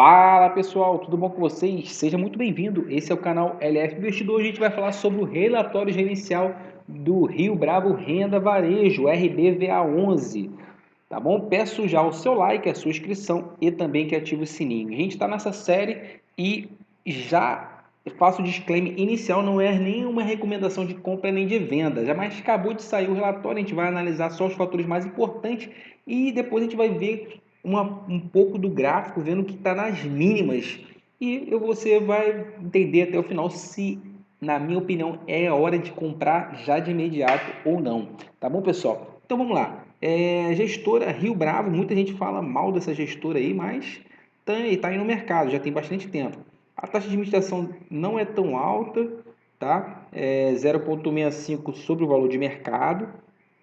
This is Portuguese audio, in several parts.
Fala pessoal, tudo bom com vocês? Seja muito bem-vindo. Esse é o canal LF Investidor. Hoje a gente vai falar sobre o relatório gerencial do Rio Bravo Renda Varejo, RBVA11. Tá bom? Peço já o seu like, a sua inscrição e também que ative o sininho. A gente está nessa série e já faço o disclaimer inicial, não é nenhuma recomendação de compra nem de venda. Jamais acabou de sair o relatório, a gente vai analisar só os fatores mais importantes e depois a gente vai ver um pouco do gráfico, vendo que está nas mínimas. E você vai entender até o final se, na minha opinião, é hora de comprar já de imediato ou não. Tá bom, pessoal? Então vamos lá. Gestora Rio Bravo, muita gente fala mal dessa gestora aí, mas está aí no mercado, já tem bastante tempo. A taxa de administração não é tão alta, tá? 0,65 sobre o valor de mercado,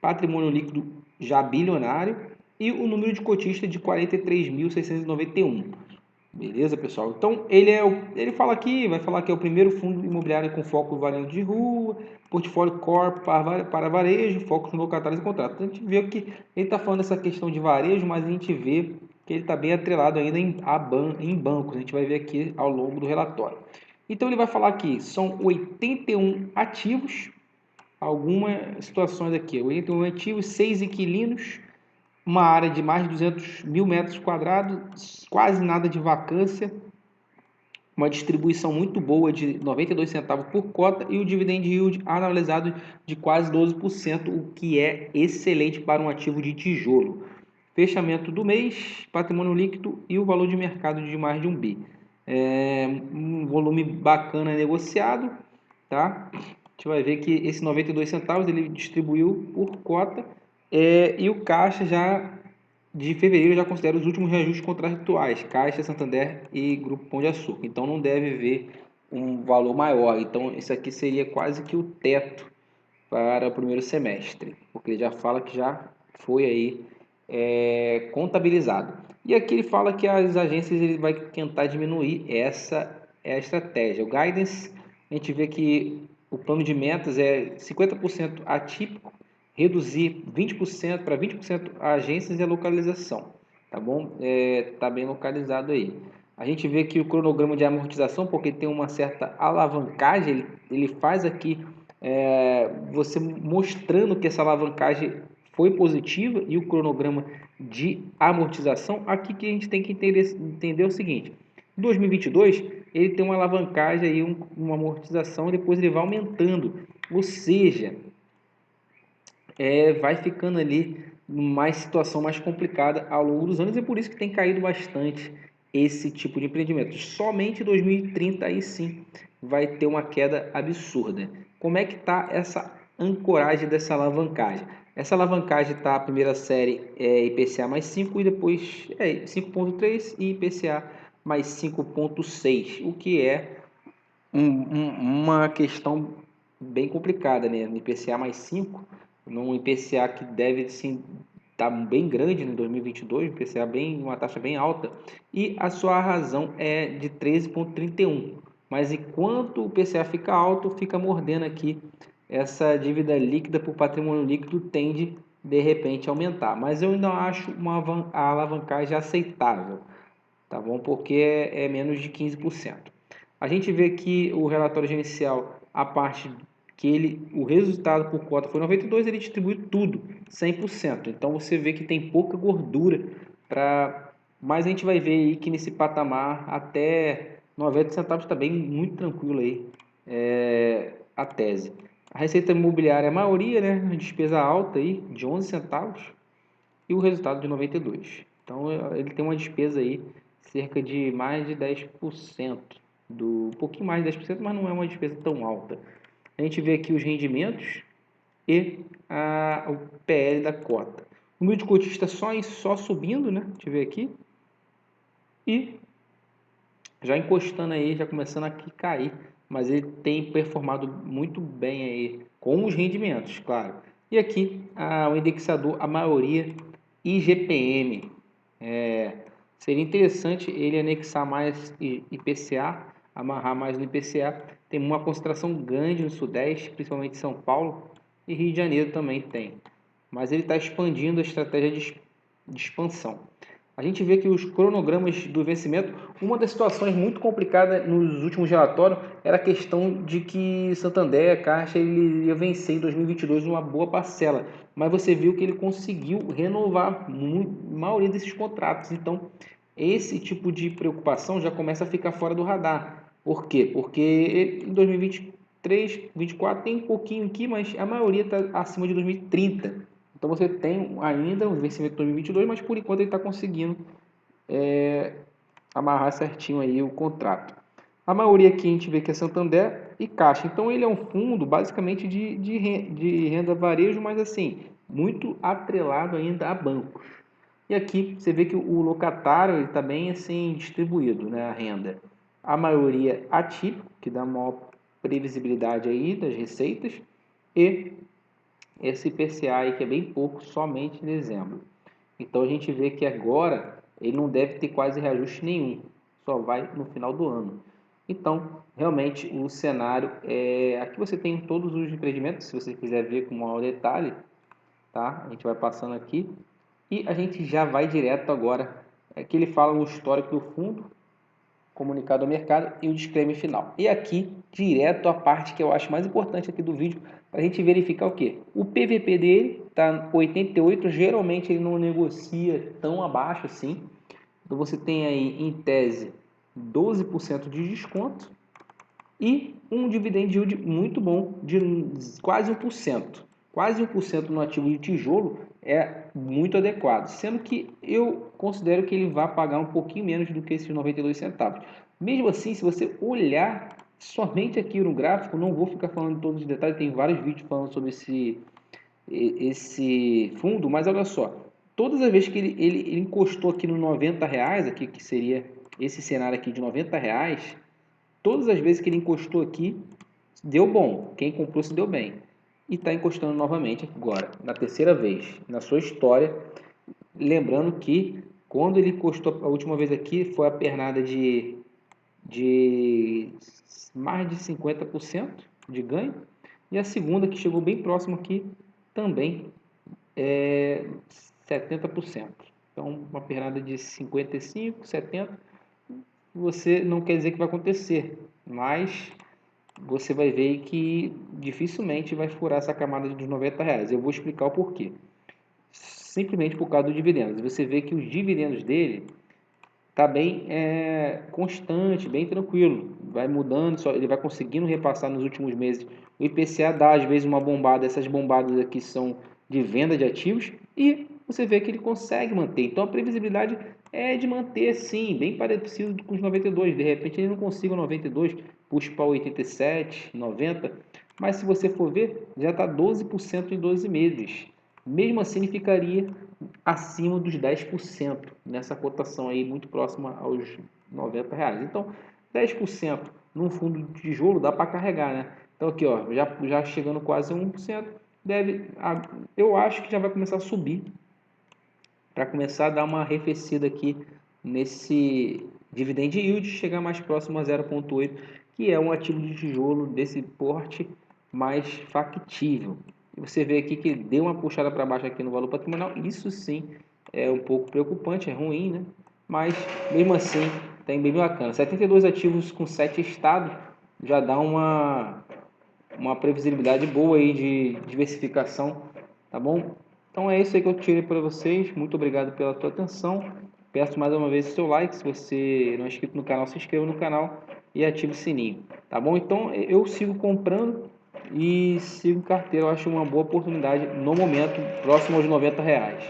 patrimônio líquido já bilionário e o número de cotistas de 43.691. Beleza, pessoal? Então, ele fala aqui, vai falar que é o primeiro fundo imobiliário com foco em varejo de rua, portfólio core para varejo, foco no locatários e contratos. A gente vê que ele está falando dessa questão de varejo, mas a gente vê que ele está bem atrelado ainda em bancos. A gente vai ver aqui ao longo do relatório. Então, ele vai falar aqui, são 81 ativos, algumas situações aqui, 81 ativos, 6 inquilinos, uma área de mais de 200 mil metros quadrados, quase nada de vacância, uma distribuição muito boa de 92 centavos por cota e o dividend yield analisado de quase 12%, o que é excelente para um ativo de tijolo. Fechamento do mês, patrimônio líquido e o valor de mercado de mais de 1 bi. Um volume bacana negociado, tá? A gente vai ver que esse 92 centavos ele distribuiu por cota e o caixa já de fevereiro já considera os últimos reajustes contratuais, Caixa, Santander e Grupo Pão de Açúcar. Então não deve ver um valor maior. Então isso aqui seria quase que o teto para o primeiro semestre, porque ele já fala que já foi aí contabilizado. E aqui ele fala que as agências ele vai tentar diminuir, essa é a estratégia. O guidance, a gente vê que o plano de metas é 50% atípico, reduzir 20% para 20% a agências e a localização, tá bom? Tá bem localizado aí. A gente vê que o cronograma de amortização, porque tem uma certa alavancagem, ele faz aqui você mostrando que essa alavancagem foi positiva e o cronograma de amortização. Aqui que a gente tem que entender o seguinte: em 2022 ele tem uma alavancagem aí, uma amortização, e depois ele vai aumentando, ou seja, vai ficando ali mais situação mais complicada ao longo dos anos, e por isso que tem caído bastante esse tipo de empreendimento. Somente 2030 aí sim vai ter uma queda absurda. Como é que está essa ancoragem dessa alavancagem? Essa alavancagem está a primeira série IPCA mais 5 e depois 5,3 e IPCA mais 5,6, o que é uma questão bem complicada, né? No IPCA mais 5, num IPCA que deve sim estar bem grande no 2022, IPCA bem, uma taxa bem alta, e a sua razão é de 13,31. Mas enquanto o IPCA fica alto, fica mordendo aqui, essa dívida líquida por patrimônio líquido tende de repente a aumentar. Mas eu ainda acho a alavancagem aceitável, tá bom? Porque é menos de 15%. A gente vê que o relatório gerencial, a parte que o resultado por cota foi 92, ele distribuiu tudo, 100%. Então você vê que tem pouca gordura para, mas a gente vai ver aí que nesse patamar até 90 centavos está bem muito tranquilo aí a tese. A receita imobiliária, a maioria, né, a despesa alta aí de 11 centavos e o resultado de 92. Então ele tem uma despesa aí cerca de mais de 10%, um pouquinho mais de 10%, mas não é uma despesa tão alta. A gente vê aqui os rendimentos e o PL da cota. O número de cotistas só subindo, né? A gente vê aqui. E já encostando aí, já começando a cair. Mas ele tem performado muito bem aí com os rendimentos, claro. E aqui o indexador, a maioria IGPM. Seria interessante ele anexar mais IPCA, amarrar mais no IPCA. Tem uma concentração grande no Sudeste, principalmente São Paulo, e Rio de Janeiro também tem. Mas ele está expandindo a estratégia de expansão. a gente vê que os cronogramas do vencimento, uma das situações muito complicadas nos últimos relatórios era a questão de que Santander, Caixa, ele ia vencer em 2022 uma boa parcela, mas você viu que ele conseguiu renovar a maioria desses contratos. Então, esse tipo de preocupação já começa a ficar fora do radar. Por quê? Porque em 2023, 2024 tem um pouquinho aqui, mas a maioria está acima de 2030. Então você tem ainda o vencimento de 2022, mas por enquanto ele está conseguindo amarrar certinho aí o contrato. A maioria aqui a gente vê que é Santander e Caixa. Então ele é um fundo basicamente de renda varejo, mas assim, muito atrelado ainda a bancos. E aqui você vê que o locatário está bem assim distribuído, né, a renda. A maioria atípico, que dá maior previsibilidade aí das receitas, e esse IPCA aí que é bem pouco, somente em dezembro. Então a gente vê que agora ele não deve ter quase reajuste nenhum, só vai no final do ano. Então, realmente o cenário é. Aqui você tem todos os empreendimentos, se você quiser ver com maior detalhe, tá? A gente vai passando aqui e a gente já vai direto agora. Aqui ele fala o histórico do fundo, comunicado ao mercado e o disclaimer final. E aqui, direto a parte que eu acho mais importante aqui do vídeo, para a gente verificar o que? O PVP dele está 88, geralmente ele não negocia tão abaixo assim. Então você tem aí, em tese, 12% de desconto e um dividend yield muito bom, de quase 1%. Quase 1% no ativo de tijolo é muito adequado, sendo que eu considero que ele vai pagar um pouquinho menos do que esses 92 centavos. Mesmo assim, se você olhar somente aqui no gráfico, não vou ficar falando de todos os detalhes, tem vários vídeos falando sobre esse fundo, mas olha só, todas as vezes que ele encostou aqui no 90 reais, aqui, que seria esse cenário aqui de 90 reais, todas as vezes que ele encostou aqui, deu bom. Quem comprou se deu bem. E está encostando novamente agora, na terceira vez, na sua história. Lembrando que quando ele encostou a última vez aqui, foi a pernada de mais de 50% de ganho. E a segunda, que chegou bem próximo aqui, também é 70%. Então, uma pernada de 55, 70, você não quer dizer que vai acontecer, mas você vai ver que dificilmente vai furar essa camada dos 90 reais. Eu vou explicar o porquê. Simplesmente por causa do dividendos. Você vê que os dividendos dele tá bem constante, bem tranquilo. Vai mudando, ele vai conseguindo repassar nos últimos meses. O IPCA dá às vezes uma bombada, essas bombadas aqui são de venda de ativos e você vê que ele consegue manter. Então a previsibilidade é de manter sim, bem parecido com os 92. De repente ele não consiga 92, puxa para 87, 90, mas se você for ver, já está 12% em 12 meses. Mesmo assim, ele ficaria acima dos 10% nessa cotação aí, muito próxima aos 90 reais. Então, 10% num fundo de tijolo dá para carregar, né? Então, aqui, ó, já chegando quase a 1%, eu acho que já vai começar a subir para começar a dar uma arrefecida aqui nesse dividend yield, chegar mais próximo a 0,8, que é um ativo de tijolo desse porte mais factível. E você vê aqui que deu uma puxada para baixo aqui no valor patrimonial, isso sim é um pouco preocupante, é ruim, né? Mas mesmo assim tem bem bacana. 72 ativos com 7 estados já dá uma previsibilidade boa aí de diversificação, tá bom? Então é isso aí que eu tirei para vocês. Muito obrigado pela tua atenção. Peço mais uma vez o seu like. Se você não é inscrito no canal, se inscreva no canal e ative o sininho, tá bom? Então eu sigo comprando e sigo carteira. Eu acho uma boa oportunidade no momento, próximo aos 90 reais.